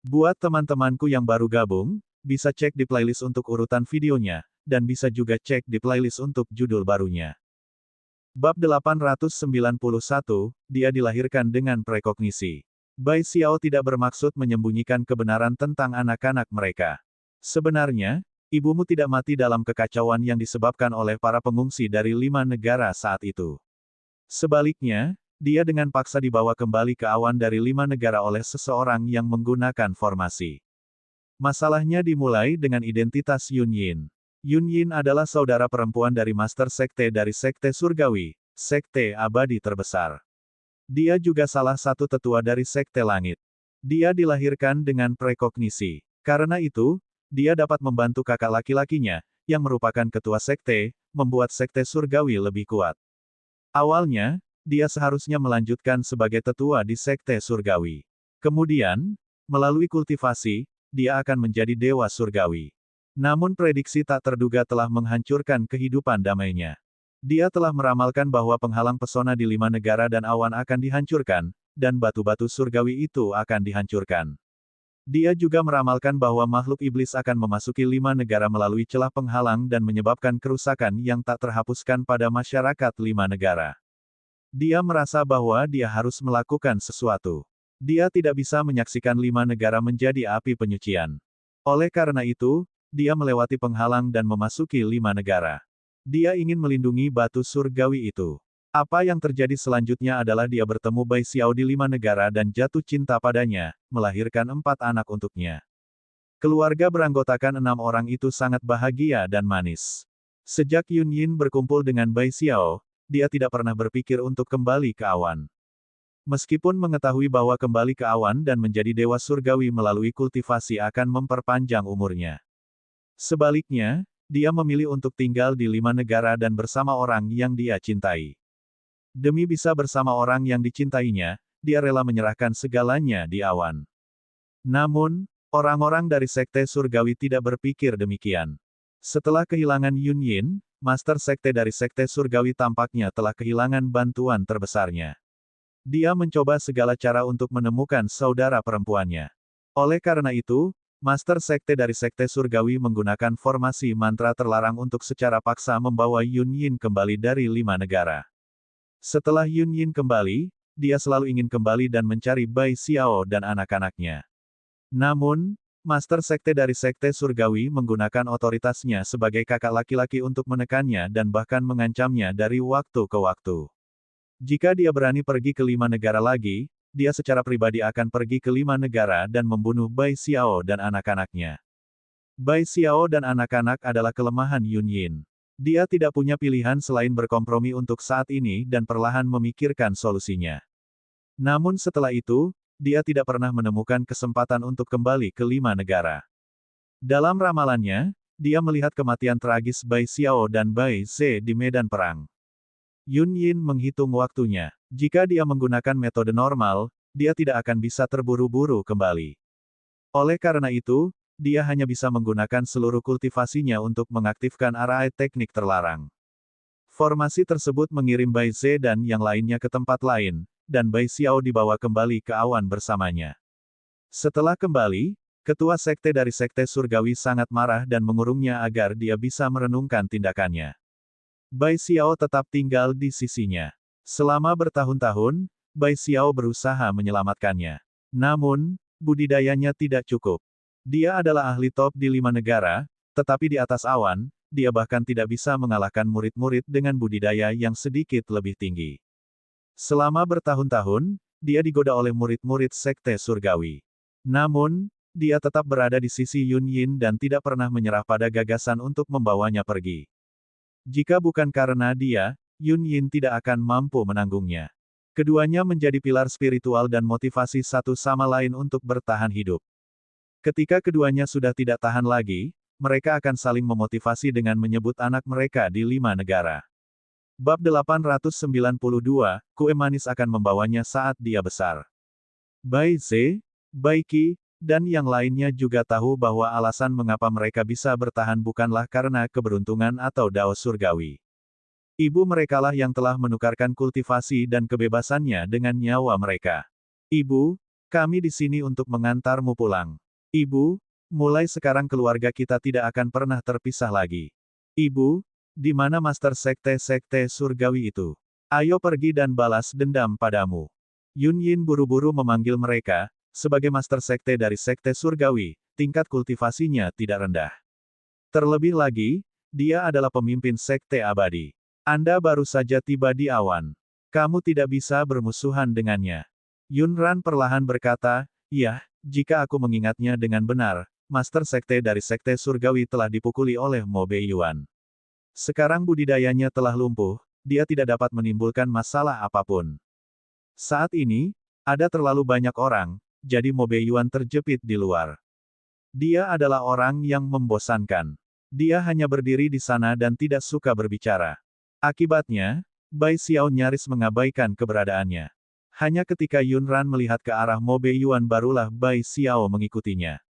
Buat teman-temanku yang baru gabung, bisa cek di playlist untuk urutan videonya, dan bisa juga cek di playlist untuk judul barunya. Bab 891, dia dilahirkan dengan prekognisi. Bai Xiao tidak bermaksud menyembunyikan kebenaran tentang anak-anak mereka. Sebenarnya, ibumu tidak mati dalam kekacauan yang disebabkan oleh para pengungsi dari 5 negara saat itu. Sebaliknya, dia dengan paksa dibawa kembali ke awan dari 5 negara oleh seseorang yang menggunakan formasi. Masalahnya dimulai dengan identitas Yun Yin. Yun Yin adalah saudara perempuan dari Master Sekte dari Sekte Surgawi, Sekte Abadi terbesar. Dia juga salah satu tetua dari Sekte Langit. Dia dilahirkan dengan prekognisi. Karena itu, dia dapat membantu kakak laki-lakinya, yang merupakan ketua sekte, membuat Sekte Surgawi lebih kuat. Awalnya, dia seharusnya melanjutkan sebagai tetua di Sekte Surgawi. Kemudian, melalui kultivasi, dia akan menjadi Dewa Surgawi. Namun prediksi tak terduga telah menghancurkan kehidupan damainya. Dia telah meramalkan bahwa penghalang pesona di 5 negara dan awan akan dihancurkan, dan batu-batu surgawi itu akan dihancurkan. Dia juga meramalkan bahwa makhluk iblis akan memasuki 5 negara melalui celah penghalang dan menyebabkan kerusakan yang tak terhapuskan pada masyarakat 5 negara. Dia merasa bahwa dia harus melakukan sesuatu. Dia tidak bisa menyaksikan 5 negara menjadi api penyucian. Oleh karena itu, dia melewati penghalang dan memasuki 5 negara. Dia ingin melindungi batu surgawi itu. Apa yang terjadi selanjutnya adalah dia bertemu Bai Xiao di 5 negara dan jatuh cinta padanya, melahirkan 4 anak untuknya. Keluarga beranggotakan 6 orang itu sangat bahagia dan manis. Sejak Yun Yin berkumpul dengan Bai Xiao, dia tidak pernah berpikir untuk kembali ke awan. Meskipun mengetahui bahwa kembali ke awan dan menjadi dewa surgawi melalui kultivasi akan memperpanjang umurnya. Sebaliknya, dia memilih untuk tinggal di 5 negara dan bersama orang yang dia cintai. Demi bisa bersama orang yang dicintainya, dia rela menyerahkan segalanya di awan. Namun, orang-orang dari Sekte Surgawi tidak berpikir demikian. Setelah kehilangan Yun Yin, Master Sekte dari Sekte Surgawi tampaknya telah kehilangan bantuan terbesarnya. Dia mencoba segala cara untuk menemukan saudara perempuannya. Oleh karena itu, Master Sekte dari Sekte Surgawi menggunakan formasi mantra terlarang untuk secara paksa membawa Yun Yin kembali dari 5 negara. Setelah Yun Yin kembali, dia selalu ingin kembali dan mencari Bai Xiao dan anak-anaknya. Namun, Master Sekte dari Sekte Surgawi menggunakan otoritasnya sebagai kakak laki-laki untuk menekannya dan bahkan mengancamnya dari waktu ke waktu. Jika dia berani pergi ke 5 negara lagi, dia secara pribadi akan pergi ke 5 negara dan membunuh Bai Xiao dan anak-anaknya. Bai Xiao dan anak-anak adalah kelemahan Yun Yin. Dia tidak punya pilihan selain berkompromi untuk saat ini dan perlahan memikirkan solusinya. Namun setelah itu, dia tidak pernah menemukan kesempatan untuk kembali ke 5 negara. Dalam ramalannya, dia melihat kematian tragis Bai Xiao dan Bai Ze di medan perang. Yun Yin menghitung waktunya. Jika dia menggunakan metode normal, dia tidak akan bisa terburu-buru kembali. Oleh karena itu, dia hanya bisa menggunakan seluruh kultivasinya untuk mengaktifkan arai teknik terlarang. Formasi tersebut mengirim Bai Ze dan yang lainnya ke tempat lain, dan Bai Xiao dibawa kembali ke awan bersamanya. Setelah kembali, ketua sekte dari Sekte Surgawi sangat marah dan mengurungnya agar dia bisa merenungkan tindakannya. Bai Xiao tetap tinggal di sisinya. Selama bertahun-tahun, Bai Xiao berusaha menyelamatkannya. Namun, budidayanya tidak cukup. Dia adalah ahli top di 5 negara, tetapi di atas awan, dia bahkan tidak bisa mengalahkan murid-murid dengan budidaya yang sedikit lebih tinggi. Selama bertahun-tahun, dia digoda oleh murid-murid Sekte Surgawi. Namun, dia tetap berada di sisi Yun Yin dan tidak pernah menyerah pada gagasan untuk membawanya pergi. Jika bukan karena dia, Yun Yin tidak akan mampu menanggungnya. Keduanya menjadi pilar spiritual dan motivasi satu sama lain untuk bertahan hidup. Ketika keduanya sudah tidak tahan lagi, mereka akan saling memotivasi dengan menyebut anak mereka di 5 negara. Bab 892, kue manis akan membawanya saat dia besar. Bai Ze, Bai Qi, dan yang lainnya juga tahu bahwa alasan mengapa mereka bisa bertahan bukanlah karena keberuntungan atau dao surgawi. Ibu merekalah yang telah menukarkan kultivasi dan kebebasannya dengan nyawa mereka. Ibu, Kami di sini untuk mengantarmu pulang. Ibu, mulai sekarang keluarga kita tidak akan pernah terpisah lagi. Ibu, di mana Master Sekte-Sekte Surgawi itu? Ayo pergi dan balas dendam padamu. Yun Yin buru-buru memanggil mereka, sebagai Master Sekte dari Sekte Surgawi, tingkat kultivasinya tidak rendah. Terlebih lagi, dia adalah pemimpin Sekte Abadi. Anda baru saja tiba di awan. Kamu tidak bisa bermusuhan dengannya. Yunran perlahan berkata, "Iya, jika aku mengingatnya dengan benar, Master Sekte dari Sekte Surgawi telah dipukuli oleh Mo Beiyuan. Sekarang budidayanya telah lumpuh, dia tidak dapat menimbulkan masalah apapun. Saat ini, ada terlalu banyak orang, jadi Mo Beiyuan terjepit di luar. Dia adalah orang yang membosankan. Dia hanya berdiri di sana dan tidak suka berbicara. Akibatnya, Bai Xiao nyaris mengabaikan keberadaannya. Hanya ketika Yunran melihat ke arah Mo Beiyuan barulah Bai Xiao mengikutinya.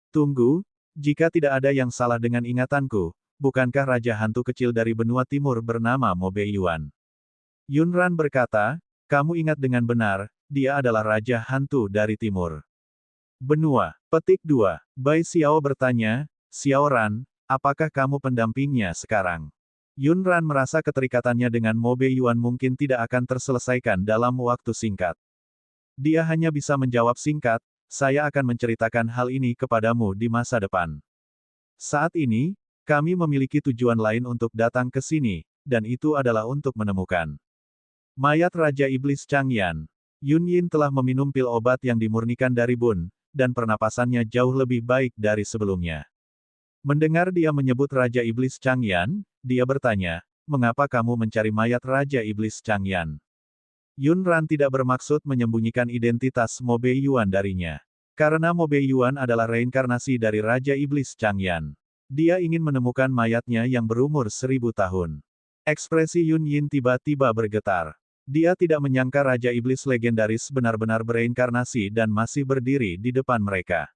Tunggu, jika tidak ada yang salah dengan ingatanku, bukankah Raja Hantu kecil dari benua timur bernama Mo Beiyuan? Yunran berkata, kamu ingat dengan benar, dia adalah Raja Hantu dari timur. Benua. Petik 2. Bai Xiao bertanya, Xiao Ran, apakah kamu pendampingnya sekarang? Yunran merasa keterikatannya dengan Mo Beiyuan mungkin tidak akan terselesaikan dalam waktu singkat. Dia hanya bisa menjawab singkat, saya akan menceritakan hal ini kepadamu di masa depan. Saat ini, kami memiliki tujuan lain untuk datang ke sini, dan itu adalah untuk menemukan mayat Raja Iblis Changyan. Yun Yin telah meminum pil obat yang dimurnikan dari Bun, dan pernapasannya jauh lebih baik dari sebelumnya. Mendengar dia menyebut Raja Iblis Changyan, dia bertanya, mengapa kamu mencari mayat Raja Iblis Changyan? Yunran tidak bermaksud menyembunyikan identitas Mo Beiyuan darinya. Karena Mo Beiyuan adalah reinkarnasi dari Raja Iblis Changyan. Dia ingin menemukan mayatnya yang berumur 1000 tahun. Ekspresi Yun Yin tiba-tiba bergetar. Dia tidak menyangka Raja Iblis legendaris benar-benar bereinkarnasi dan masih berdiri di depan mereka.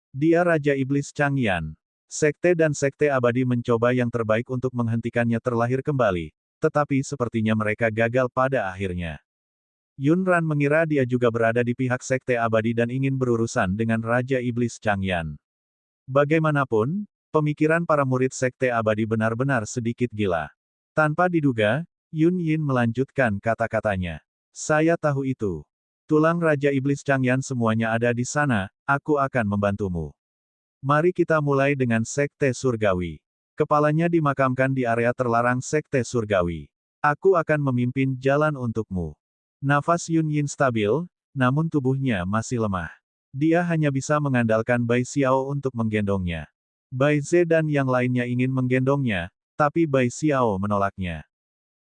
Dia Raja Iblis Changyan. Sekte dan Sekte Abadi mencoba yang terbaik untuk menghentikannya terlahir kembali, tetapi sepertinya mereka gagal pada akhirnya. Yunran mengira dia juga berada di pihak Sekte Abadi dan ingin berurusan dengan Raja Iblis Changyan. Bagaimanapun, pemikiran para murid Sekte Abadi benar-benar sedikit gila. Tanpa diduga, Yun Yin melanjutkan kata-katanya. Saya tahu itu. Tulang Raja Iblis Changyan semuanya ada di sana, aku akan membantumu. Mari kita mulai dengan Sekte Surgawi. Kepalanya dimakamkan di area terlarang Sekte Surgawi. Aku akan memimpin jalan untukmu. Nafas Yun Yin stabil, namun tubuhnya masih lemah. Dia hanya bisa mengandalkan Bai Xiao untuk menggendongnya. Bai Ze dan yang lainnya ingin menggendongnya, tapi Bai Xiao menolaknya.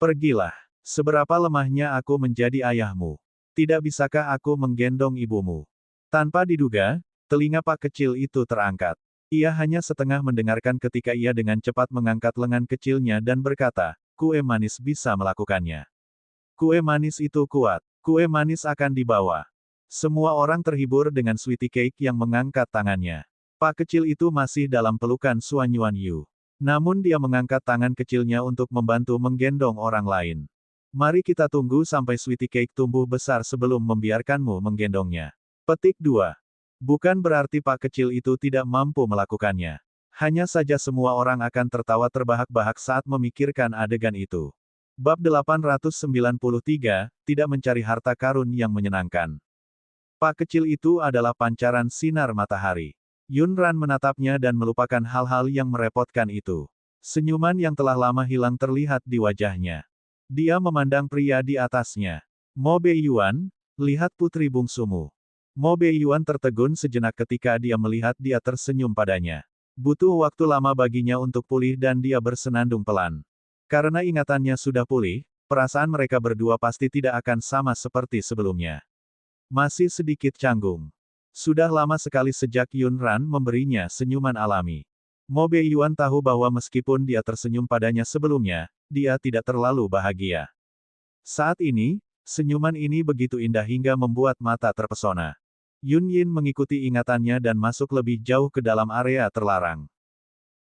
Pergilah. Seberapa lemahnya aku menjadi ayahmu? Tidak bisakah aku menggendong ibumu? Tanpa diduga, telinga Pak kecil itu terangkat. Ia hanya setengah mendengarkan ketika ia dengan cepat mengangkat lengan kecilnya dan berkata, kue manis bisa melakukannya. Kue manis itu kuat. Kue manis akan dibawa. Semua orang terhibur dengan Sweetie Cake yang mengangkat tangannya. Pak kecil itu masih dalam pelukan Suan Yuan Yu. Namun dia mengangkat tangan kecilnya untuk membantu menggendong orang lain. Mari kita tunggu sampai Sweetie Cake tumbuh besar sebelum membiarkanmu menggendongnya. Petik 2. Bukan berarti Pak kecil itu tidak mampu melakukannya. Hanya saja semua orang akan tertawa terbahak-bahak saat memikirkan adegan itu. Bab 893, tidak mencari harta karun yang menyenangkan. Pak kecil itu adalah pancaran sinar matahari. Yunran menatapnya dan melupakan hal-hal yang merepotkan itu. Senyuman yang telah lama hilang terlihat di wajahnya. Dia memandang pria di atasnya. Mo Beiyuan, lihat putri bungsumu. Mo Beiyuan tertegun sejenak ketika dia melihat dia tersenyum padanya. Butuh waktu lama baginya untuk pulih dan dia bersenandung pelan. Karena ingatannya sudah pulih, perasaan mereka berdua pasti tidak akan sama seperti sebelumnya. Masih sedikit canggung. Sudah lama sekali sejak Yunran memberinya senyuman alami. Mo Beiyuan tahu bahwa meskipun dia tersenyum padanya sebelumnya, dia tidak terlalu bahagia. Saat ini, senyuman ini begitu indah hingga membuat mata terpesona. Yun Yin mengikuti ingatannya dan masuk lebih jauh ke dalam area terlarang.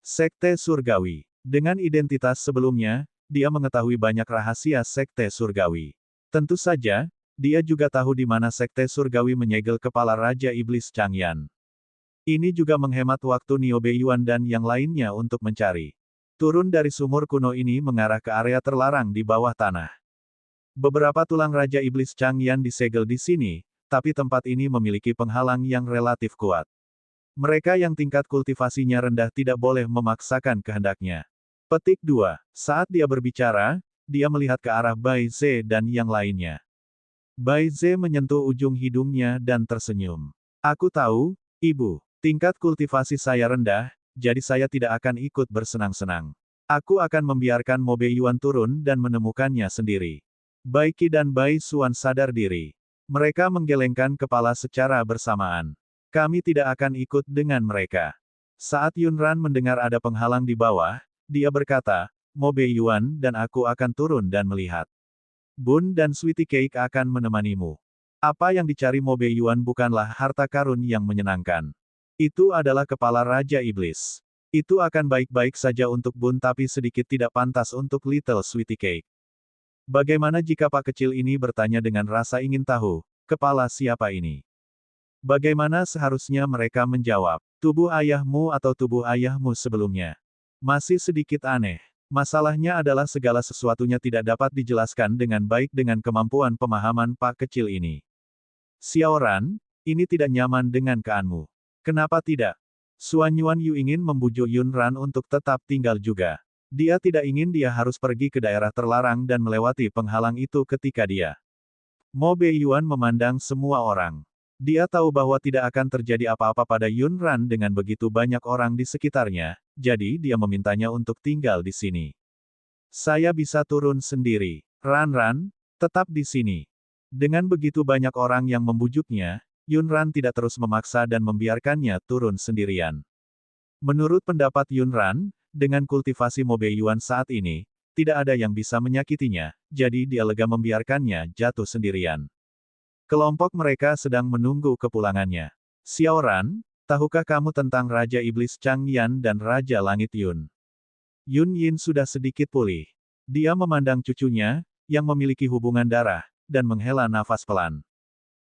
Sekte Surgawi. Dengan identitas sebelumnya, dia mengetahui banyak rahasia Sekte Surgawi. Tentu saja, Dia juga tahu di mana Sekte Surgawi menyegel kepala Raja Iblis Changyan. Ini juga menghemat waktu Niu Beiyuan dan yang lainnya untuk mencari. Turun dari sumur kuno ini mengarah ke area terlarang di bawah tanah. Beberapa tulang Raja Iblis Changyan disegel di sini, tapi tempat ini memiliki penghalang yang relatif kuat. Mereka yang tingkat kultivasinya rendah tidak boleh memaksakan kehendaknya. Petik 2. Saat dia berbicara, dia melihat ke arah Bai Ze dan yang lainnya. Bai Ze menyentuh ujung hidungnya dan tersenyum. Aku tahu, Ibu, tingkat kultivasi saya rendah, jadi saya tidak akan ikut bersenang-senang. Aku akan membiarkan Mo Beiyuan turun dan menemukannya sendiri. Bai Qi dan Bai Xuan sadar diri. Mereka menggelengkan kepala secara bersamaan. Kami tidak akan ikut dengan mereka. Saat Yunran mendengar ada penghalang di bawah, dia berkata, Mo Beiyuan dan aku akan turun dan melihat. Bun dan Sweetie Cake akan menemanimu. Apa yang dicari Mo Beiyuan bukanlah harta karun yang menyenangkan. Itu adalah kepala Raja Iblis. Itu akan baik-baik saja untuk Bun tapi sedikit tidak pantas untuk Little Sweetie Cake. Bagaimana jika Pak kecil ini bertanya dengan rasa ingin tahu, kepala siapa ini? Bagaimana seharusnya mereka menjawab, tubuh ayahmu atau tubuh ayahmu sebelumnya? Masih sedikit aneh. Masalahnya adalah segala sesuatunya tidak dapat dijelaskan dengan baik dengan kemampuan pemahaman Pak kecil ini. Xiaoran, ini tidak nyaman dengan keanmu. Kenapa tidak? Xuan Yuan Yu ingin membujuk Yunran untuk tetap tinggal juga. Dia tidak ingin dia harus pergi ke daerah terlarang dan melewati penghalang itu ketika dia. Mo Beiyuan memandang semua orang. Dia tahu bahwa tidak akan terjadi apa-apa pada Yunran dengan begitu banyak orang di sekitarnya, jadi dia memintanya untuk tinggal di sini. Saya bisa turun sendiri. Ran, tetap di sini. Dengan begitu banyak orang yang membujuknya, Yunran tidak terus memaksa dan membiarkannya turun sendirian. Menurut pendapat Yunran, dengan kultivasi Mo Beiyuan saat ini, tidak ada yang bisa menyakitinya, jadi dia lega membiarkannya jatuh sendirian. Kelompok mereka sedang menunggu kepulangannya. Xiaoran, tahukah kamu tentang Raja Iblis Changyan dan Raja Langit Yun? Yun Yin sudah sedikit pulih. Dia memandang cucunya, yang memiliki hubungan darah, dan menghela nafas pelan.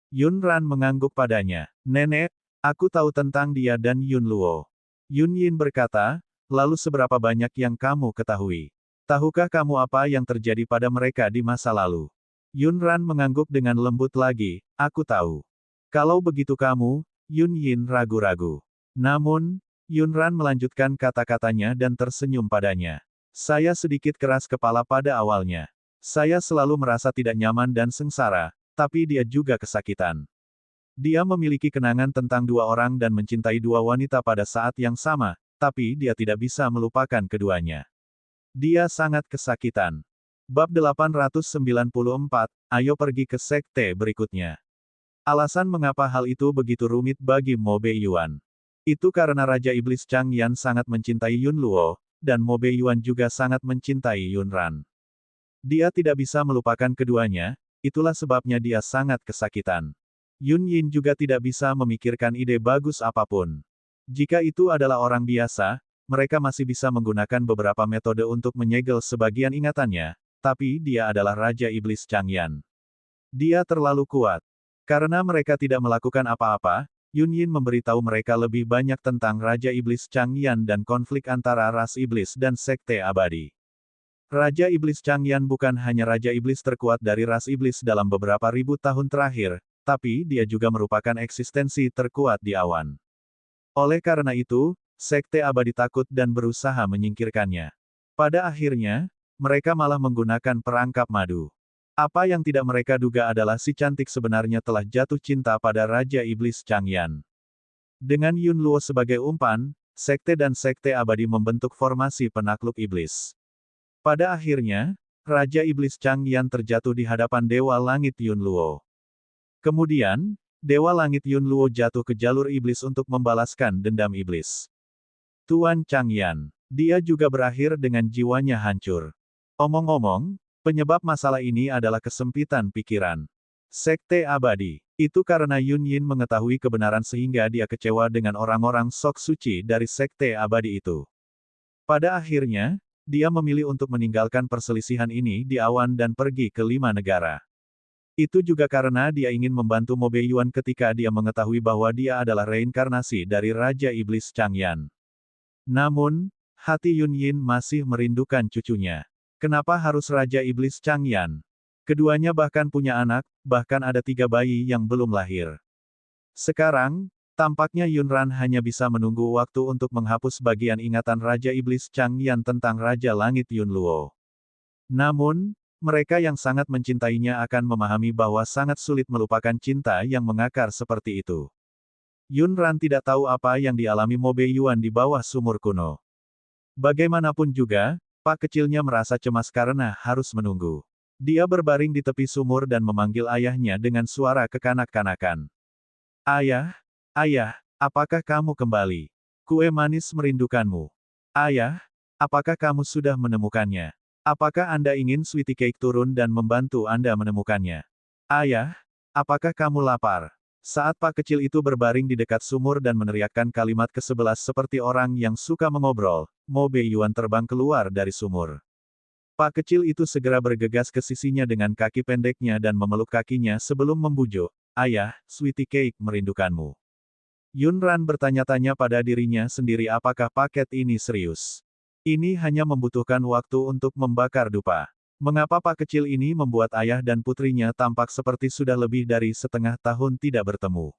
Yun Ran mengangguk padanya. Nenek, aku tahu tentang dia dan Yun Luo. Yun Yin berkata, lalu seberapa banyak yang kamu ketahui? Tahukah kamu apa yang terjadi pada mereka di masa lalu? Yunran mengangguk dengan lembut lagi, aku tahu. Kalau begitu kamu, Yun Yin ragu-ragu. Namun, Yunran melanjutkan kata-katanya dan tersenyum padanya. Saya sedikit keras kepala pada awalnya. Saya selalu merasa tidak nyaman dan sengsara, tapi dia juga kesakitan. Dia memiliki kenangan tentang dua orang dan mencintai dua wanita pada saat yang sama, tapi dia tidak bisa melupakan keduanya. Dia sangat kesakitan. Bab 894, ayo pergi ke sekte berikutnya. Alasan mengapa hal itu begitu rumit bagi Mo Beiyuan. Itu karena Raja Iblis Changyan sangat mencintai Yun Luo, dan Mo Beiyuan juga sangat mencintai Yunran. Dia tidak bisa melupakan keduanya, itulah sebabnya dia sangat kesakitan. Yun Yin juga tidak bisa memikirkan ide bagus apapun. Jika itu adalah orang biasa, mereka masih bisa menggunakan beberapa metode untuk menyegel sebagian ingatannya, tapi dia adalah Raja Iblis Changyan. Dia terlalu kuat. Karena mereka tidak melakukan apa-apa, Yun Yin memberitahu mereka lebih banyak tentang Raja Iblis Changyan dan konflik antara ras iblis dan sekte abadi. Raja Iblis Changyan bukan hanya Raja Iblis terkuat dari ras iblis dalam beberapa ribu tahun terakhir, tapi dia juga merupakan eksistensi terkuat di awan. Oleh karena itu, sekte abadi takut dan berusaha menyingkirkannya. Pada akhirnya, mereka malah menggunakan perangkap madu. Apa yang tidak mereka duga adalah si cantik sebenarnya telah jatuh cinta pada Raja Iblis Changyan. Dengan Yun Luo sebagai umpan, sekte dan sekte abadi membentuk formasi penakluk iblis. Pada akhirnya, Raja Iblis Changyan terjatuh di hadapan Dewa Langit Yun Luo. Kemudian, Dewa Langit Yun Luo jatuh ke jalur iblis untuk membalaskan dendam iblis. Tuan Changyan, dia juga berakhir dengan jiwanya hancur. Omong-omong, penyebab masalah ini adalah kesempitan pikiran. Sekte abadi. Itu karena Yun Yin mengetahui kebenaran sehingga dia kecewa dengan orang-orang sok suci dari sekte abadi itu. Pada akhirnya, dia memilih untuk meninggalkan perselisihan ini di awan dan pergi ke 5 negara. Itu juga karena dia ingin membantu Mo Beiyuan ketika dia mengetahui bahwa dia adalah reinkarnasi dari Raja Iblis Changyan. Namun, hati Yun Yin masih merindukan cucunya. Kenapa harus Raja Iblis Changyan? Keduanya bahkan punya anak, bahkan ada 3 bayi yang belum lahir. Sekarang, tampaknya Yunran hanya bisa menunggu waktu untuk menghapus bagian ingatan Raja Iblis Changyan tentang Raja Langit Yunluo. Namun, mereka yang sangat mencintainya akan memahami bahwa sangat sulit melupakan cinta yang mengakar seperti itu. Yunran tidak tahu apa yang dialami Mo Beiyuan di bawah sumur kuno. Bagaimanapun juga, Pak kecilnya merasa cemas karena harus menunggu. Dia berbaring di tepi sumur dan memanggil ayahnya dengan suara kekanak-kanakan. Ayah, ayah, apakah kamu kembali? Kue manis merindukanmu. Ayah, apakah kamu sudah menemukannya? Apakah Anda ingin sweetie cake turun dan membantu Anda menemukannya? Ayah, apakah kamu lapar? Saat Pak kecil itu berbaring di dekat sumur dan meneriakkan kalimat ke-11 seperti orang yang suka mengobrol, Mo Beiyuan terbang keluar dari sumur. Pak kecil itu segera bergegas ke sisinya dengan kaki pendeknya dan memeluk kakinya sebelum membujuk, Ayah, sweetie cake merindukanmu. Yunran bertanya-tanya pada dirinya sendiri apakah paket ini serius. Ini hanya membutuhkan waktu untuk membakar dupa. Mengapa Pak kecil ini membuat ayah dan putrinya tampak seperti sudah lebih dari setengah tahun tidak bertemu?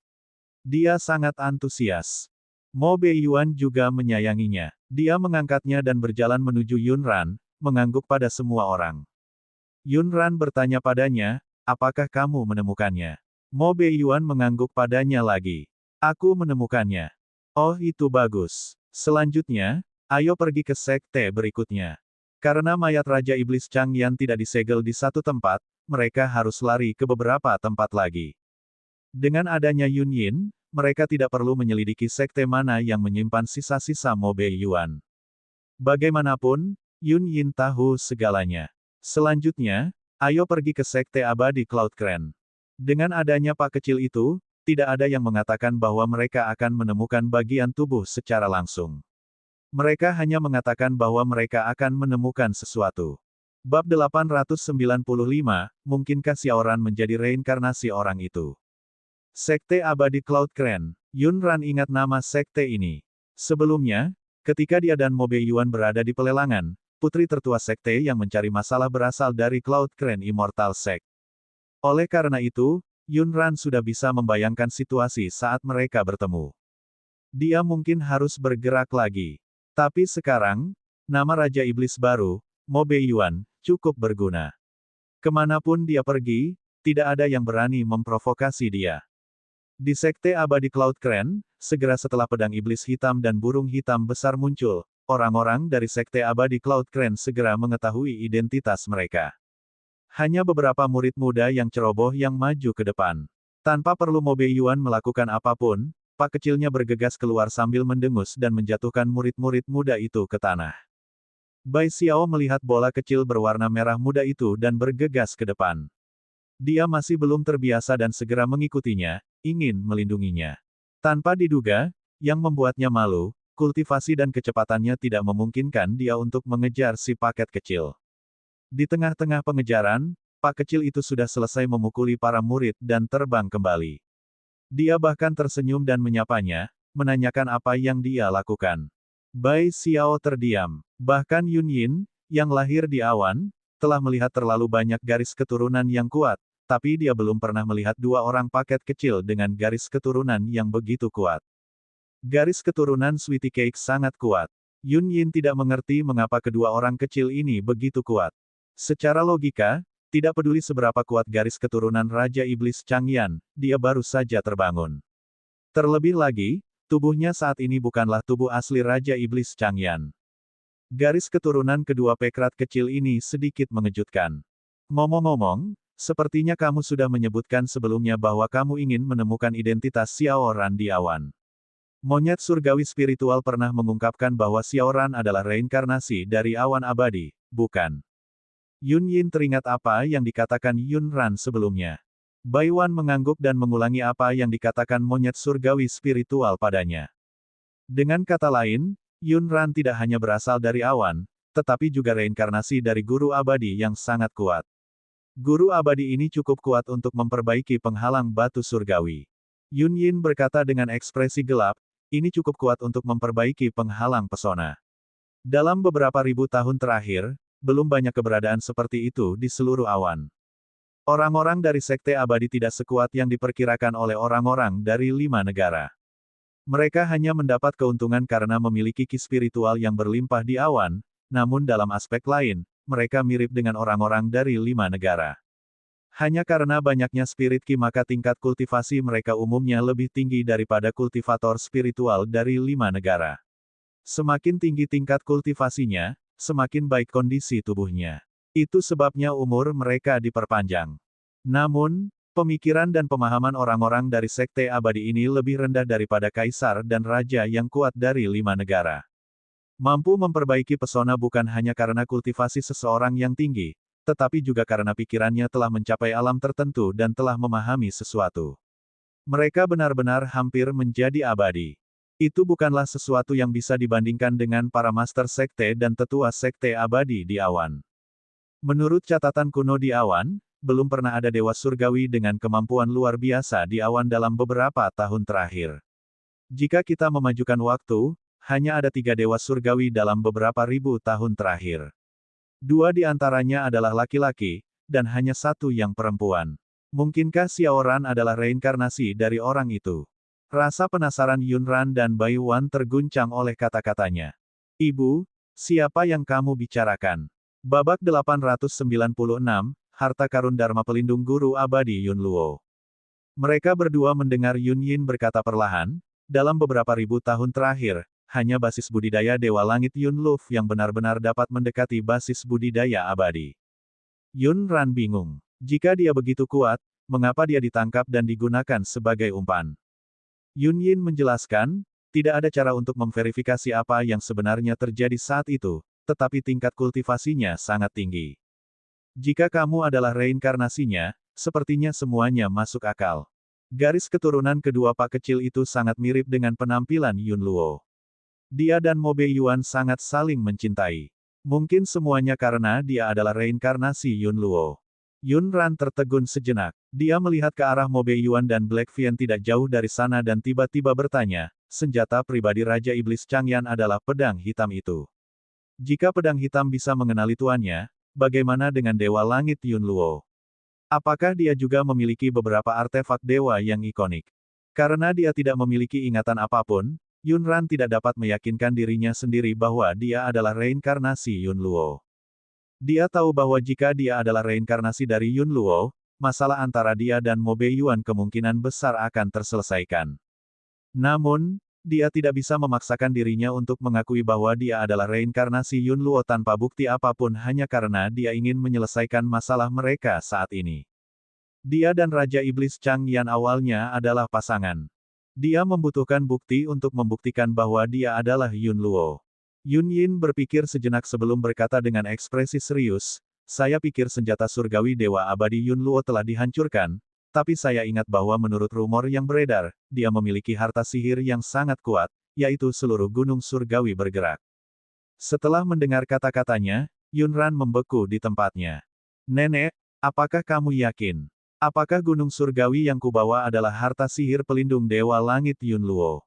Dia sangat antusias. Mo Beiyuan juga menyayanginya. Dia mengangkatnya dan berjalan menuju Yunran, mengangguk pada semua orang. Yunran bertanya padanya, apakah kamu menemukannya? Mo Beiyuan mengangguk padanya lagi. Aku menemukannya. Oh itu bagus. Selanjutnya, ayo pergi ke sekte berikutnya. Karena mayat Raja Iblis Changyan tidak disegel di satu tempat, mereka harus lari ke beberapa tempat lagi. Dengan adanya Yun Yin, mereka tidak perlu menyelidiki sekte mana yang menyimpan sisa-sisa Mo Beiyuan. Bagaimanapun, Yun Yin tahu segalanya. Selanjutnya, ayo pergi ke sekte abadi Cloud Crane. Dengan adanya Pak kecil itu, tidak ada yang mengatakan bahwa mereka akan menemukan bagian tubuh secara langsung. Mereka hanya mengatakan bahwa mereka akan menemukan sesuatu. Bab 895, mungkinkah Xiaoran menjadi reinkarnasi orang itu? Sekte Abadi Cloud Crane. Yunran ingat nama sekte ini. Sebelumnya, ketika dia dan Mo Beiyuan berada di pelelangan, putri tertua sekte yang mencari masalah berasal dari Cloud Crane Immortal Sect. Oleh karena itu, Yunran sudah bisa membayangkan situasi saat mereka bertemu. Dia mungkin harus bergerak lagi. Tapi sekarang, nama Raja Iblis baru, Mo Beiyuan, cukup berguna. Kemanapun dia pergi, tidak ada yang berani memprovokasi dia. Di Sekte Abadi Cloud Crane, segera setelah pedang iblis hitam dan burung hitam besar muncul, orang-orang dari Sekte Abadi Cloud Crane segera mengetahui identitas mereka. Hanya beberapa murid muda yang ceroboh yang maju ke depan. Tanpa perlu Mo Beiyuan melakukan apapun, Pak kecilnya bergegas keluar sambil mendengus dan menjatuhkan murid-murid muda itu ke tanah. Bai Xiao melihat bola kecil berwarna merah muda itu dan bergegas ke depan. Dia masih belum terbiasa dan segera mengikutinya, ingin melindunginya. Tanpa diduga, yang membuatnya malu, kultivasi dan kecepatannya tidak memungkinkan dia untuk mengejar si paket kecil. Di tengah-tengah pengejaran, Pak kecil itu sudah selesai memukuli para murid dan terbang kembali. Dia bahkan tersenyum dan menyapanya, menanyakan apa yang dia lakukan. Bai Xiao terdiam. Bahkan Yun Yin, yang lahir di awan, telah melihat terlalu banyak garis keturunan yang kuat, tapi dia belum pernah melihat dua orang paket kecil dengan garis keturunan yang begitu kuat. Garis keturunan Sweetie Cake sangat kuat. Yun Yin tidak mengerti mengapa kedua orang kecil ini begitu kuat. Secara logika, tidak peduli seberapa kuat garis keturunan Raja Iblis Changyan, dia baru saja terbangun. Terlebih lagi, tubuhnya saat ini bukanlah tubuh asli Raja Iblis Changyan. Garis keturunan kedua pekrat kecil ini sedikit mengejutkan. Ngomong-ngomong, sepertinya kamu sudah menyebutkan sebelumnya bahwa kamu ingin menemukan identitas Xiaoran di awan. Monyet surgawi spiritual pernah mengungkapkan bahwa Xiaoran adalah reinkarnasi dari awan abadi, bukan? Yun Yin teringat apa yang dikatakan Yun Ran sebelumnya. Bai Wan mengangguk dan mengulangi apa yang dikatakan monyet surgawi spiritual padanya. Dengan kata lain, Yun Ran tidak hanya berasal dari awan, tetapi juga reinkarnasi dari guru abadi yang sangat kuat. Guru abadi ini cukup kuat untuk memperbaiki penghalang batu surgawi. Yun Yin berkata dengan ekspresi gelap, ini cukup kuat untuk memperbaiki penghalang pesona. Dalam beberapa ribu tahun terakhir, belum banyak keberadaan seperti itu di seluruh awan. Orang-orang dari Sekte Abadi tidak sekuat yang diperkirakan oleh orang-orang dari 5 negara. Mereka hanya mendapat keuntungan karena memiliki ki spiritual yang berlimpah di awan, namun dalam aspek lain, mereka mirip dengan orang-orang dari 5 negara. Hanya karena banyaknya spirit ki maka tingkat kultivasi mereka umumnya lebih tinggi daripada kultivator spiritual dari 5 negara. Semakin tinggi tingkat kultivasinya, semakin baik kondisi tubuhnya. Itu sebabnya umur mereka diperpanjang. Namun, pemikiran dan pemahaman orang-orang dari Sekte Abadi ini lebih rendah daripada kaisar dan raja yang kuat dari 5 negara. Mampu memperbaiki pesona bukan hanya karena kultivasi seseorang yang tinggi, tetapi juga karena pikirannya telah mencapai alam tertentu dan telah memahami sesuatu. Mereka benar-benar hampir menjadi abadi. Itu bukanlah sesuatu yang bisa dibandingkan dengan para master sekte dan tetua sekte abadi di awan. Menurut catatan kuno di awan, belum pernah ada dewa surgawi dengan kemampuan luar biasa di awan dalam beberapa tahun terakhir. Jika kita memajukan waktu, hanya ada 3 dewa surgawi dalam beberapa ribu tahun terakhir. 2 di antaranya adalah laki-laki, dan hanya 1 yang perempuan. Mungkinkah Xiaoran adalah reinkarnasi dari orang itu? Rasa penasaran Yunran dan Bai Wan terguncang oleh kata-katanya. Ibu, siapa yang kamu bicarakan? Babak 896, Harta Karun Dharma Pelindung Guru Abadi Yun Luo. Mereka berdua mendengar Yun Yin berkata perlahan, dalam beberapa ribu tahun terakhir, hanya basis budidaya Dewa Langit Yun Luf yang benar-benar dapat mendekati basis budidaya abadi. Yun Ran bingung. Jika dia begitu kuat, mengapa dia ditangkap dan digunakan sebagai umpan? Yun Yin menjelaskan, tidak ada cara untuk memverifikasi apa yang sebenarnya terjadi saat itu, tetapi tingkat kultivasinya sangat tinggi. Jika kamu adalah reinkarnasinya, sepertinya semuanya masuk akal. Garis keturunan kedua Pak kecil itu sangat mirip dengan penampilan Yun Luo. Dia dan Mo Bei Yuan sangat saling mencintai. Mungkin semuanya karena dia adalah reinkarnasi Yun Luo. Yun Ran tertegun sejenak. Dia melihat ke arah Mo Bei Yuan dan Black Vian tidak jauh dari sana dan tiba-tiba bertanya, senjata pribadi Raja Iblis Changyan adalah pedang hitam itu. Jika pedang hitam bisa mengenali tuannya, bagaimana dengan Dewa Langit Yun Luo? Apakah dia juga memiliki beberapa artefak dewa yang ikonik? Karena dia tidak memiliki ingatan apapun, Yun Ran tidak dapat meyakinkan dirinya sendiri bahwa dia adalah reinkarnasi Yun Luo. Dia tahu bahwa jika dia adalah reinkarnasi dari Yun Luo, masalah antara dia dan Mo Bei Yuan kemungkinan besar akan terselesaikan. Namun, dia tidak bisa memaksakan dirinya untuk mengakui bahwa dia adalah reinkarnasi Yun Luo tanpa bukti apapun hanya karena dia ingin menyelesaikan masalah mereka saat ini. Dia dan Raja Iblis Changyan awalnya adalah pasangan. Dia membutuhkan bukti untuk membuktikan bahwa dia adalah Yun Luo. Yun Yin berpikir sejenak sebelum berkata dengan ekspresi serius, saya pikir senjata surgawi Dewa Abadi Yun Luo telah dihancurkan, tapi saya ingat bahwa menurut rumor yang beredar, dia memiliki harta sihir yang sangat kuat, yaitu seluruh gunung surgawi bergerak. Setelah mendengar kata-katanya, Yun Ran membeku di tempatnya. Nenek, apakah kamu yakin? Apakah gunung surgawi yang kubawa adalah harta sihir pelindung Dewa Langit Yun Luo?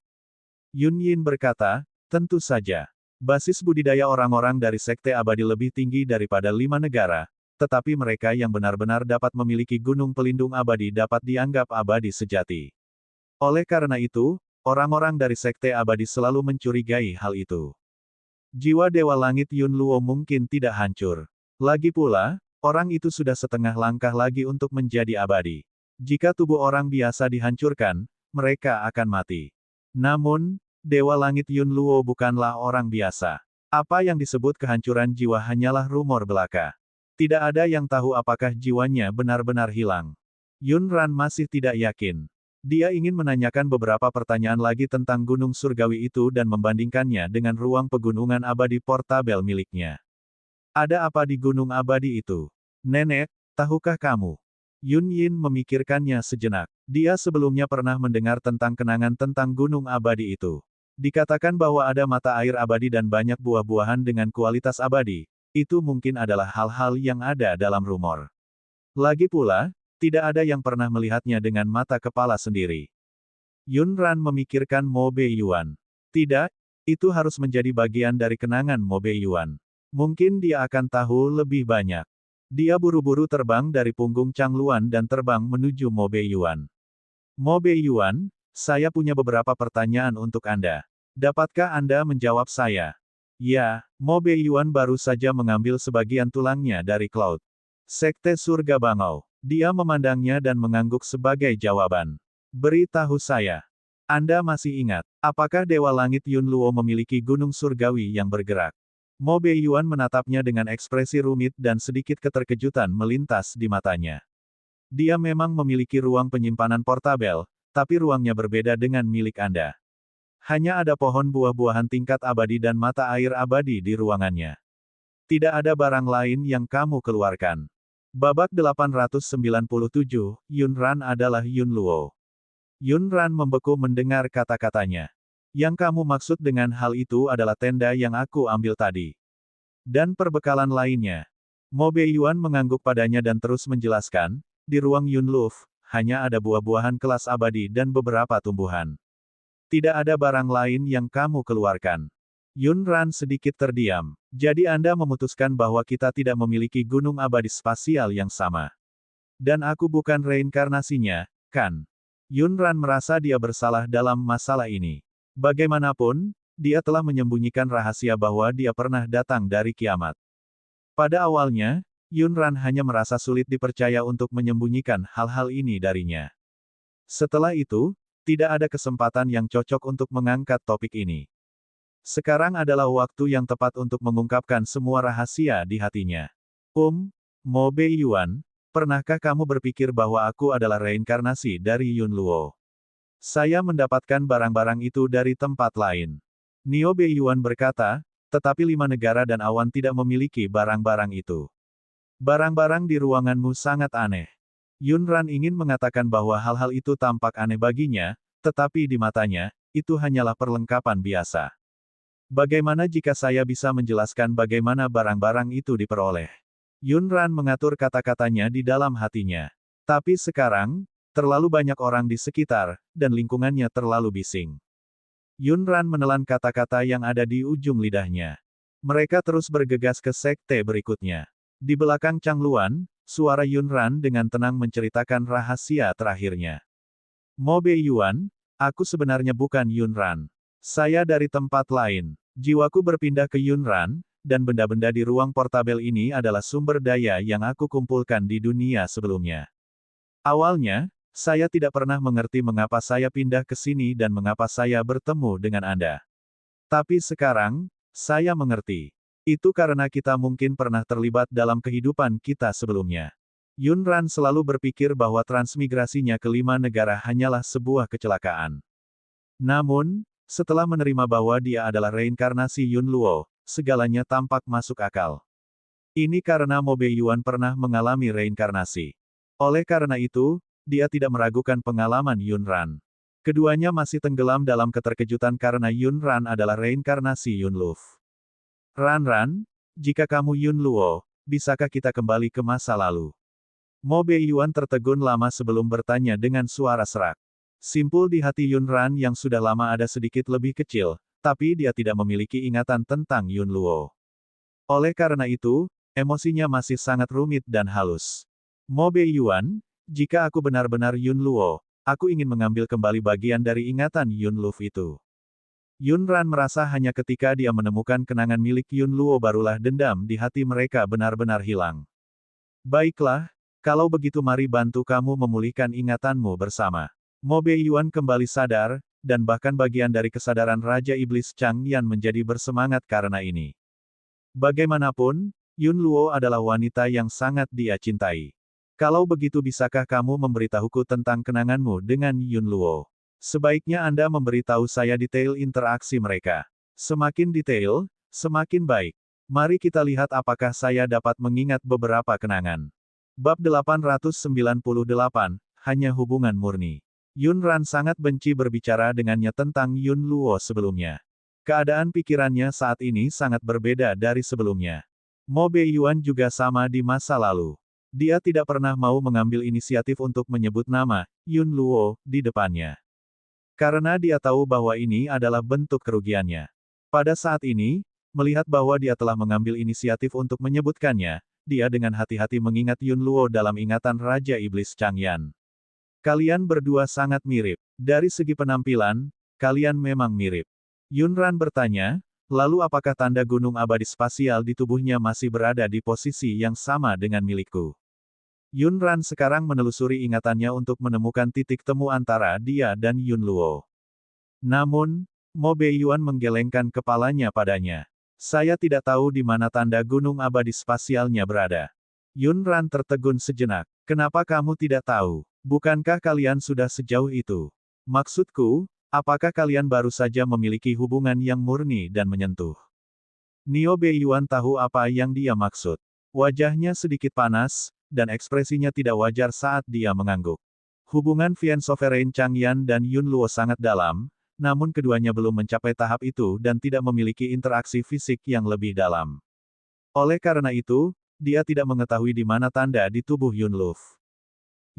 Yun Yin berkata, tentu saja. Basis budidaya orang-orang dari Sekte Abadi lebih tinggi daripada 5 negara, tetapi mereka yang benar-benar dapat memiliki gunung pelindung abadi dapat dianggap abadi sejati. Oleh karena itu, orang-orang dari Sekte Abadi selalu mencurigai hal itu. Jiwa Dewa Langit Yun Luo mungkin tidak hancur. Lagi pula, orang itu sudah setengah langkah lagi untuk menjadi abadi. Jika tubuh orang biasa dihancurkan, mereka akan mati. Namun, Dewa Langit Yun Luo bukanlah orang biasa. Apa yang disebut kehancuran jiwa hanyalah rumor belaka. Tidak ada yang tahu apakah jiwanya benar-benar hilang. Yun Ran masih tidak yakin. Dia ingin menanyakan beberapa pertanyaan lagi tentang gunung surgawi itu dan membandingkannya dengan ruang pegunungan abadi portabel miliknya. Ada apa di gunung abadi itu? Nenek, tahukah kamu? Yun Yin memikirkannya sejenak. Dia sebelumnya pernah mendengar tentang kenangan tentang gunung abadi itu. Dikatakan bahwa ada mata air abadi dan banyak buah-buahan dengan kualitas abadi. Itu mungkin adalah hal-hal yang ada dalam rumor. Lagi pula, tidak ada yang pernah melihatnya dengan mata kepala sendiri. Yun Ran memikirkan Mo Beiyuan. Tidak, itu harus menjadi bagian dari kenangan Mo Beiyuan. Mungkin dia akan tahu lebih banyak. Dia buru-buru terbang dari punggung Chang Luan dan terbang menuju Mo Beiyuan. Mo Beiyuan, saya punya beberapa pertanyaan untuk Anda. Dapatkah Anda menjawab saya? Ya, Mo Beiyuan baru saja mengambil sebagian tulangnya dari Cloud Sekte Surga Bangau. Dia memandangnya dan mengangguk sebagai jawaban. Beritahu saya. Anda masih ingat, apakah Dewa Langit Yun Luo memiliki gunung surgawi yang bergerak? Mo Beiyuan menatapnya dengan ekspresi rumit dan sedikit keterkejutan melintas di matanya. Dia memang memiliki ruang penyimpanan portabel, tapi ruangnya berbeda dengan milik Anda. Hanya ada pohon buah-buahan tingkat abadi dan mata air abadi di ruangannya. Tidak ada barang lain yang kamu keluarkan. Babak 897, Yun Ran adalah Yun Luo. Yun Ran membeku mendengar kata-katanya. Yang kamu maksud dengan hal itu adalah tenda yang aku ambil tadi. Dan perbekalan lainnya. Mo Beiyuan mengangguk padanya dan terus menjelaskan, di ruang Yun Luf, hanya ada buah-buahan kelas abadi dan beberapa tumbuhan. Tidak ada barang lain yang kamu keluarkan. Yun Ran sedikit terdiam. Jadi Anda memutuskan bahwa kita tidak memiliki gunung abadi spasial yang sama. Dan aku bukan reinkarnasinya, kan? Yun Ran merasa dia bersalah dalam masalah ini. Bagaimanapun, dia telah menyembunyikan rahasia bahwa dia pernah datang dari kiamat. Pada awalnya, Yun Ran hanya merasa sulit dipercaya untuk menyembunyikan hal-hal ini darinya. Setelah itu, tidak ada kesempatan yang cocok untuk mengangkat topik ini. Sekarang adalah waktu yang tepat untuk mengungkapkan semua rahasia di hatinya. Mo Beiyuan, pernahkah kamu berpikir bahwa aku adalah reinkarnasi dari Yun Luo? Saya mendapatkan barang-barang itu dari tempat lain. Nio Beiyuan berkata, tetapi 5 negara dan awan tidak memiliki barang-barang itu. Barang-barang di ruanganmu sangat aneh. Yun Ran ingin mengatakan bahwa hal-hal itu tampak aneh baginya, tetapi di matanya, itu hanyalah perlengkapan biasa. Bagaimana jika saya bisa menjelaskan bagaimana barang-barang itu diperoleh? Yun Ran mengatur kata-katanya di dalam hatinya. Tapi sekarang, terlalu banyak orang di sekitar, dan lingkungannya terlalu bising. Yun Ran menelan kata-kata yang ada di ujung lidahnya. Mereka terus bergegas ke sekte berikutnya. Di belakang Chang Luan, suara Yun Ran dengan tenang menceritakan rahasia terakhirnya. Mo Beiyuan, aku sebenarnya bukan Yun Ran. Saya dari tempat lain. Jiwaku berpindah ke Yun Ran, dan benda-benda di ruang portabel ini adalah sumber daya yang aku kumpulkan di dunia sebelumnya. Awalnya, saya tidak pernah mengerti mengapa saya pindah ke sini dan mengapa saya bertemu dengan Anda. Tapi sekarang, saya mengerti. Itu karena kita mungkin pernah terlibat dalam kehidupan kita sebelumnya. Yun Ran selalu berpikir bahwa transmigrasinya ke 5 negara hanyalah sebuah kecelakaan. Namun, setelah menerima bahwa dia adalah reinkarnasi Yun Luo, segalanya tampak masuk akal. Ini karena Mo Beiyuan pernah mengalami reinkarnasi. Oleh karena itu, dia tidak meragukan pengalaman Yun Ran. Keduanya masih tenggelam dalam keterkejutan karena Yun Ran adalah reinkarnasi Yun Luf. Ran, jika kamu Yun Luo, bisakah kita kembali ke masa lalu? Mo Beiyuan tertegun lama sebelum bertanya dengan suara serak. Simpul di hati Yun Ran yang sudah lama ada sedikit lebih kecil, tapi dia tidak memiliki ingatan tentang Yun Luo. Oleh karena itu, emosinya masih sangat rumit dan halus. Mo Beiyuan, jika aku benar-benar Yun Luo, aku ingin mengambil kembali bagian dari ingatan Yun Luf itu. Yun Ran merasa hanya ketika dia menemukan kenangan milik Yun Luo barulah dendam di hati mereka benar-benar hilang. Baiklah, kalau begitu mari bantu kamu memulihkan ingatanmu bersama. Mo Beiyuan kembali sadar, dan bahkan bagian dari kesadaran Raja Iblis Chang Yan menjadi bersemangat karena ini. Bagaimanapun, Yun Luo adalah wanita yang sangat dia cintai. Kalau begitu bisakah kamu memberitahuku tentang kenanganmu dengan Yun Luo? Sebaiknya Anda memberitahu saya detail interaksi mereka. Semakin detail, semakin baik. Mari kita lihat apakah saya dapat mengingat beberapa kenangan. Bab 898, hanya hubungan murni. Yun Ran sangat benci berbicara dengannya tentang Yun Luo sebelumnya. Keadaan pikirannya saat ini sangat berbeda dari sebelumnya. Mo Beiyuan juga sama di masa lalu. Dia tidak pernah mau mengambil inisiatif untuk menyebut nama Yun Luo di depannya. Karena dia tahu bahwa ini adalah bentuk kerugiannya. Pada saat ini, melihat bahwa dia telah mengambil inisiatif untuk menyebutkannya, dia dengan hati-hati mengingat Yun Luo dalam ingatan Raja Iblis Changyan. Kalian berdua sangat mirip. Dari segi penampilan, kalian memang mirip. Yunran bertanya, lalu apakah tanda gunung abadi spasial di tubuhnya masih berada di posisi yang sama dengan milikku? Yunran sekarang menelusuri ingatannya untuk menemukan titik temu antara dia dan Yun Luo. Namun, Mo Beiyuan menggelengkan kepalanya padanya. Saya tidak tahu di mana tanda gunung abadi spasialnya berada. Yunran tertegun sejenak. Kenapa kamu tidak tahu? Bukankah kalian sudah sejauh itu? Maksudku, apakah kalian baru saja memiliki hubungan yang murni dan menyentuh? Nio Beiyuan tahu apa yang dia maksud. Wajahnya sedikit panas, dan ekspresinya tidak wajar saat dia mengangguk. Hubungan Vian Sovereign Changyan dan Yun Luo sangat dalam, namun keduanya belum mencapai tahap itu dan tidak memiliki interaksi fisik yang lebih dalam. Oleh karena itu, dia tidak mengetahui di mana tanda di tubuh Yun Luo.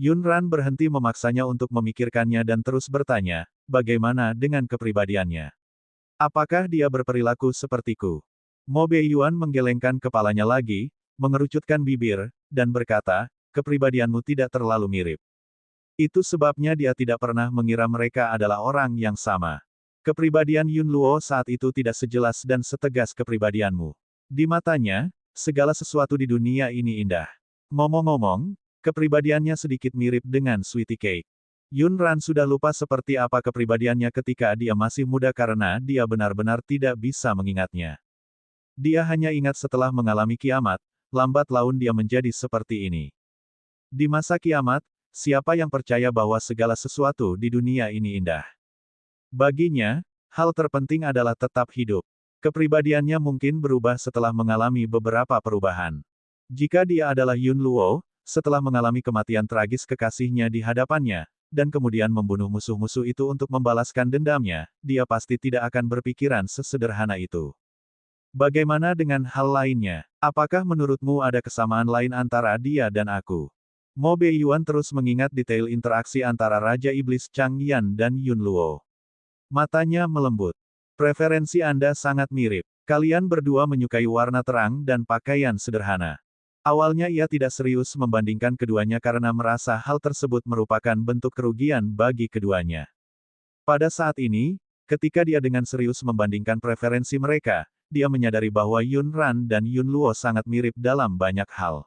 Yunran berhenti memaksanya untuk memikirkannya dan terus bertanya, bagaimana dengan kepribadiannya? Apakah dia berperilaku sepertiku? Mo Beiyuan menggelengkan kepalanya lagi, mengerucutkan bibir, dan berkata, kepribadianmu tidak terlalu mirip. Itu sebabnya dia tidak pernah mengira mereka adalah orang yang sama. Kepribadian Yun Luo saat itu tidak sejelas dan setegas kepribadianmu. Di matanya, segala sesuatu di dunia ini indah. Ngomong-ngomong, kepribadiannya sedikit mirip dengan Sweetie Cake. Yunran sudah lupa seperti apa kepribadiannya ketika dia masih muda karena dia benar-benar tidak bisa mengingatnya. Dia hanya ingat setelah mengalami kiamat, lambat laun dia menjadi seperti ini. Di masa kiamat, siapa yang percaya bahwa segala sesuatu di dunia ini indah? Baginya, hal terpenting adalah tetap hidup. Kepribadiannya mungkin berubah setelah mengalami beberapa perubahan. Jika dia adalah Yun Luo, setelah mengalami kematian tragis kekasihnya di hadapannya, dan kemudian membunuh musuh-musuh itu untuk membalaskan dendamnya, dia pasti tidak akan berpikiran sesederhana itu. Bagaimana dengan hal lainnya? Apakah menurutmu ada kesamaan lain antara dia dan aku? Mo Beiyuan terus mengingat detail interaksi antara Raja Iblis Changyan dan Yun Luo. Matanya melembut. Preferensi Anda sangat mirip. Kalian berdua menyukai warna terang dan pakaian sederhana. Awalnya ia tidak serius membandingkan keduanya karena merasa hal tersebut merupakan bentuk kerugian bagi keduanya. Pada saat ini, ketika dia dengan serius membandingkan preferensi mereka, dia menyadari bahwa Yun Ran dan Yun Luo sangat mirip dalam banyak hal.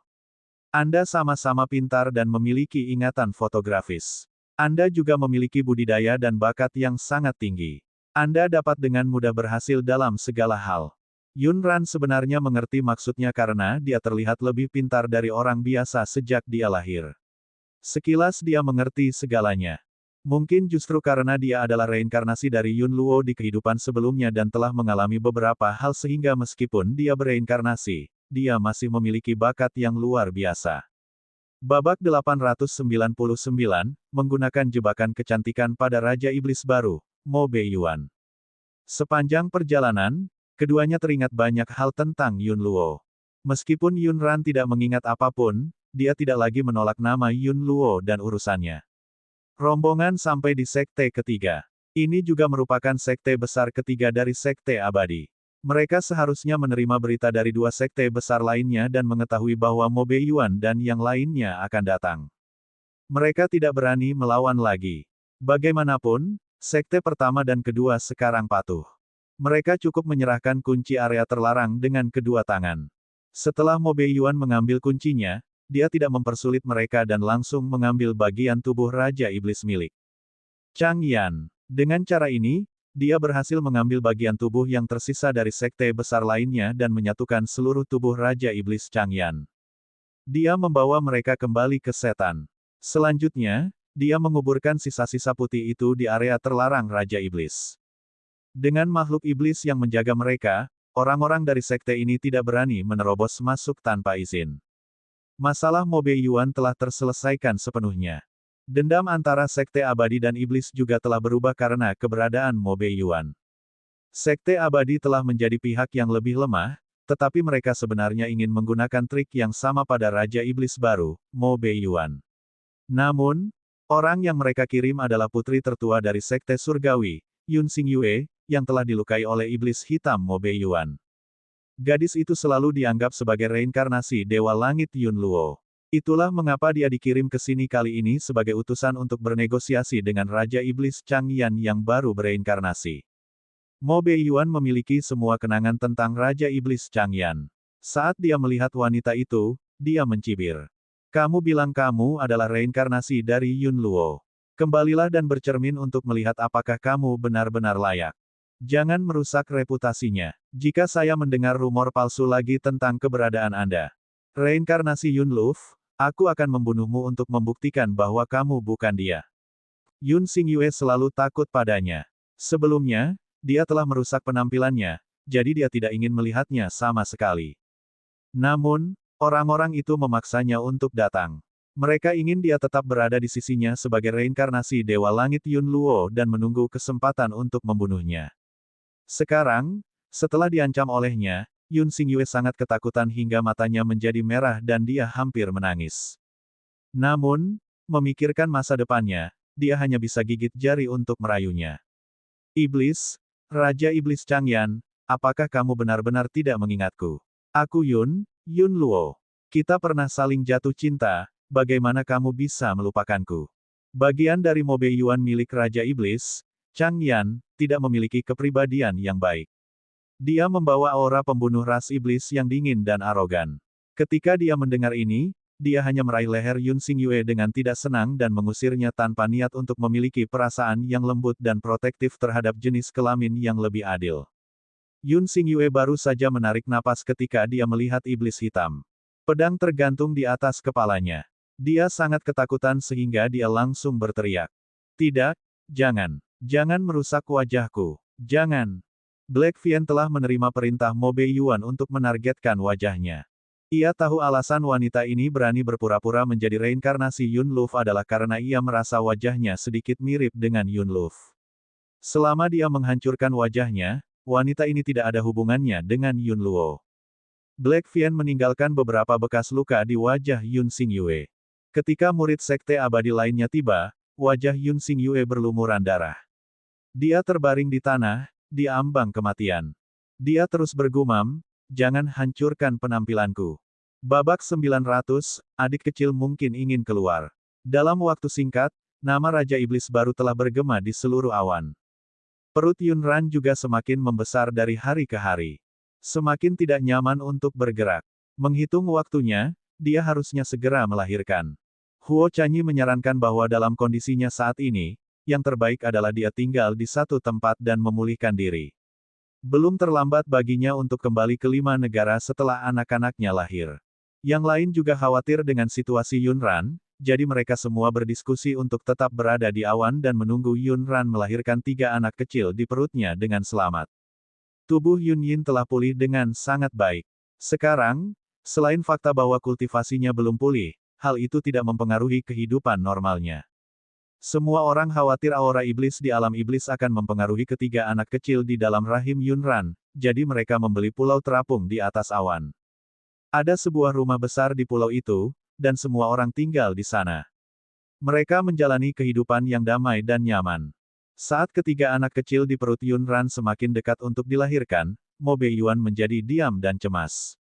Anda sama-sama pintar dan memiliki ingatan fotografis. Anda juga memiliki budidaya dan bakat yang sangat tinggi. Anda dapat dengan mudah berhasil dalam segala hal. Yun Ran sebenarnya mengerti maksudnya karena dia terlihat lebih pintar dari orang biasa sejak dia lahir. Sekilas dia mengerti segalanya. Mungkin justru karena dia adalah reinkarnasi dari Yun Luo di kehidupan sebelumnya dan telah mengalami beberapa hal sehingga meskipun dia bereinkarnasi, dia masih memiliki bakat yang luar biasa. Babak 899, menggunakan jebakan kecantikan pada Raja Iblis baru, Mo Beiyuan. Sepanjang perjalanan, keduanya teringat banyak hal tentang Yun Luo. Meskipun Yun Ran tidak mengingat apapun, dia tidak lagi menolak nama Yun Luo dan urusannya. Rombongan sampai di sekte ketiga. Ini juga merupakan sekte besar ketiga dari sekte abadi. Mereka seharusnya menerima berita dari dua sekte besar lainnya dan mengetahui bahwa Mo Beiyuan dan yang lainnya akan datang. Mereka tidak berani melawan lagi. Bagaimanapun, sekte pertama dan kedua sekarang patuh. Mereka cukup menyerahkan kunci area terlarang dengan kedua tangan. Setelah Mo Beiyuan mengambil kuncinya, dia tidak mempersulit mereka dan langsung mengambil bagian tubuh Raja Iblis milik Changyan. Dengan cara ini, dia berhasil mengambil bagian tubuh yang tersisa dari sekte besar lainnya dan menyatukan seluruh tubuh Raja Iblis Changyan. Dia membawa mereka kembali ke setan. Selanjutnya, dia menguburkan sisa-sisa putih itu di area terlarang Raja Iblis. Dengan makhluk iblis yang menjaga mereka, orang-orang dari sekte ini tidak berani menerobos masuk tanpa izin. Masalah Mo Beiyuan telah terselesaikan sepenuhnya. Dendam antara sekte abadi dan iblis juga telah berubah karena keberadaan Mo Beiyuan. Sekte abadi telah menjadi pihak yang lebih lemah, Tetapi mereka sebenarnya ingin menggunakan trik yang sama pada Raja Iblis baru, Mo Beiyuan. Namun, orang yang mereka kirim adalah putri tertua dari Sekte Surgawi, Yun Xingyue, yang telah dilukai oleh iblis hitam Mo Beiyuan. Gadis itu selalu dianggap sebagai reinkarnasi Dewa Langit Yun Luo. Itulah mengapa dia dikirim ke sini kali ini sebagai utusan untuk bernegosiasi dengan Raja Iblis Changyan yang baru bereinkarnasi. Mo Beiyuan memiliki semua kenangan tentang Raja Iblis Changyan. Saat dia melihat wanita itu, dia mencibir. Kamu bilang kamu adalah reinkarnasi dari Yun Luo. Kembalilah dan bercermin untuk melihat apakah kamu benar-benar layak. Jangan merusak reputasinya. Jika saya mendengar rumor palsu lagi tentang keberadaan Anda. Reinkarnasi Yun Luo, aku akan membunuhmu untuk membuktikan bahwa kamu bukan dia. Yun Xingyue selalu takut padanya. Sebelumnya, dia telah merusak penampilannya, jadi dia tidak ingin melihatnya sama sekali. Namun, orang-orang itu memaksanya untuk datang. Mereka ingin dia tetap berada di sisinya sebagai reinkarnasi Dewa Langit Yun Luo dan menunggu kesempatan untuk membunuhnya. Sekarang, setelah diancam olehnya, Yun Xingyue sangat ketakutan hingga matanya menjadi merah dan dia hampir menangis. Namun, memikirkan masa depannya, dia hanya bisa gigit jari untuk merayunya. Iblis, Raja Iblis Changyan, apakah kamu benar-benar tidak mengingatku? Aku Yun Luo. Kita pernah saling jatuh cinta, bagaimana kamu bisa melupakanku? Bagian dari Mo Beiyuan milik Raja Iblis, Changyan, tidak memiliki kepribadian yang baik. Dia membawa aura pembunuh ras iblis yang dingin dan arogan. Ketika dia mendengar ini, dia hanya meraih leher Yun Xingyue dengan tidak senang dan mengusirnya tanpa niat untuk memiliki perasaan yang lembut dan protektif terhadap jenis kelamin yang lebih adil. Yun Xingyue baru saja menarik napas ketika dia melihat iblis hitam. Pedang tergantung di atas kepalanya. Dia sangat ketakutan sehingga dia langsung berteriak. Tidak, jangan. Jangan merusak wajahku. Jangan. Black Fian telah menerima perintah Mo Beiyuan untuk menargetkan wajahnya. Ia tahu alasan wanita ini berani berpura-pura menjadi reinkarnasi Yun Luo adalah karena ia merasa wajahnya sedikit mirip dengan Yun Luo. Selama dia menghancurkan wajahnya, wanita ini tidak ada hubungannya dengan Yun Luo. Black Fian meninggalkan beberapa bekas luka di wajah Yun Xingyue. Ketika murid sekte abadi lainnya tiba, wajah Yun Xingyue berlumuran darah. Dia terbaring di tanah, di ambang kematian. Dia terus bergumam, jangan hancurkan penampilanku. Babak 900, adik kecil mungkin ingin keluar. Dalam waktu singkat, nama Raja Iblis baru telah bergema di seluruh awan. Perut Yunran juga semakin membesar dari hari ke hari. Semakin tidak nyaman untuk bergerak. Menghitung waktunya, dia harusnya segera melahirkan. Huo Chanyi menyarankan bahwa dalam kondisinya saat ini, yang terbaik adalah dia tinggal di satu tempat dan memulihkan diri. Belum terlambat baginya untuk kembali ke 5 negara setelah anak-anaknya lahir. Yang lain juga khawatir dengan situasi Yunran, jadi mereka semua berdiskusi untuk tetap berada di awan dan menunggu Yunran melahirkan 3 anak kecil di perutnya dengan selamat. Tubuh Yun Yin telah pulih dengan sangat baik. Sekarang, selain fakta bahwa kultivasinya belum pulih, hal itu tidak mempengaruhi kehidupan normalnya. Semua orang khawatir aura iblis di alam iblis akan mempengaruhi ketiga anak kecil di dalam rahim Yunran, jadi mereka membeli pulau terapung di atas awan. Ada sebuah rumah besar di pulau itu, dan semua orang tinggal di sana. Mereka menjalani kehidupan yang damai dan nyaman. Saat ketiga anak kecil di perut Yunran semakin dekat untuk dilahirkan, Mo Beiyuan menjadi diam dan cemas.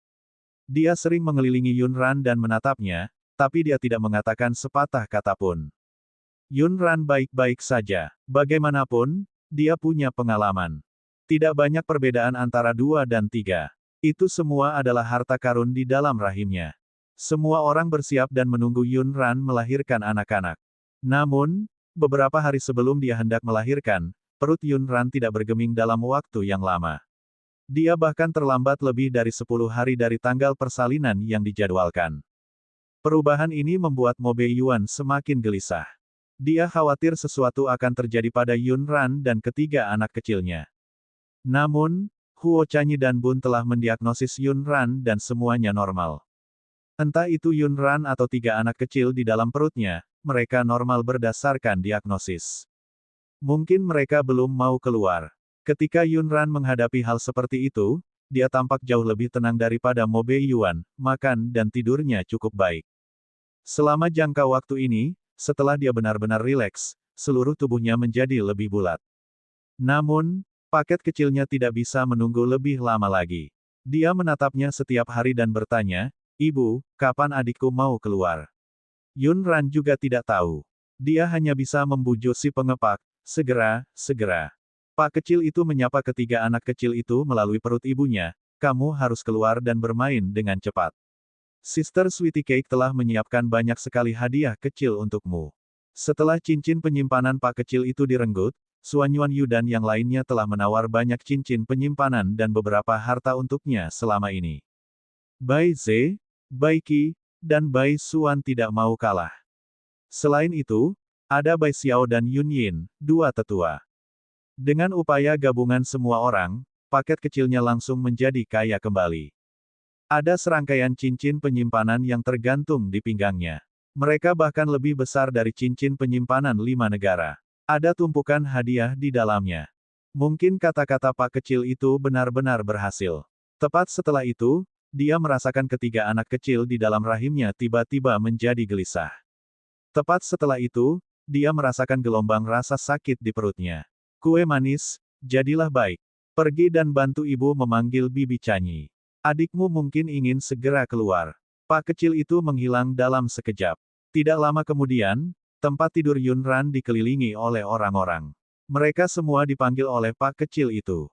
Dia sering mengelilingi Yunran dan menatapnya, tapi dia tidak mengatakan sepatah kata pun. Yunran baik-baik saja. Bagaimanapun, dia punya pengalaman. Tidak banyak perbedaan antara 2 dan 3. Itu semua adalah harta karun di dalam rahimnya. Semua orang bersiap dan menunggu Yunran melahirkan anak-anak. Namun, beberapa hari sebelum dia hendak melahirkan, perut Yunran tidak bergeming dalam waktu yang lama. Dia bahkan terlambat lebih dari 10 hari dari tanggal persalinan yang dijadwalkan. Perubahan ini membuat Mo Beiyuan semakin gelisah. Dia khawatir sesuatu akan terjadi pada Yunran dan ketiga anak kecilnya. Namun, Huo Chanyi dan Bun telah mendiagnosis Yunran dan semuanya normal. Entah itu Yunran atau 3 anak kecil di dalam perutnya, mereka normal berdasarkan diagnosis. Mungkin mereka belum mau keluar. Ketika Yunran menghadapi hal seperti itu, dia tampak jauh lebih tenang daripada Mo Beiyuan, makan dan tidurnya cukup baik. Selama jangka waktu ini, setelah dia benar-benar rileks, seluruh tubuhnya menjadi lebih bulat. Namun, paket kecilnya tidak bisa menunggu lebih lama lagi. Dia menatapnya setiap hari dan bertanya, "Ibu, kapan adikku mau keluar?" Yun Ran juga tidak tahu. Dia hanya bisa membujuk si pengepak, "Segera, segera." Pak kecil itu menyapa ketiga anak kecil itu melalui perut ibunya, "Kamu harus keluar dan bermain dengan cepat. Sister Sweetie Cake telah menyiapkan banyak sekali hadiah kecil untukmu." Setelah cincin penyimpanan Pak kecil itu direnggut, Suan Yuan Yu dan yang lainnya telah menawar banyak cincin penyimpanan dan beberapa harta untuknya selama ini. Bai Ze, Bai Qi, dan Bai Suan tidak mau kalah. Selain itu, ada Bai Xiao dan Yun Yin, dua tetua. Dengan upaya gabungan semua orang, paket kecilnya langsung menjadi kaya kembali. Ada serangkaian cincin penyimpanan yang tergantung di pinggangnya. Mereka bahkan lebih besar dari cincin penyimpanan 5 negara. Ada tumpukan hadiah di dalamnya. Mungkin kata-kata Pak kecil itu benar-benar berhasil. Tepat setelah itu, dia merasakan ketiga anak kecil di dalam rahimnya tiba-tiba menjadi gelisah. Tepat setelah itu, dia merasakan gelombang rasa sakit di perutnya. "Kue manis, jadilah baik. Pergi dan bantu ibu memanggil Bibi Canyi. Adikmu mungkin ingin segera keluar." Pak kecil itu menghilang dalam sekejap. Tidak lama kemudian, tempat tidur Yun Ran dikelilingi oleh orang-orang. Mereka semua dipanggil oleh Pak kecil itu.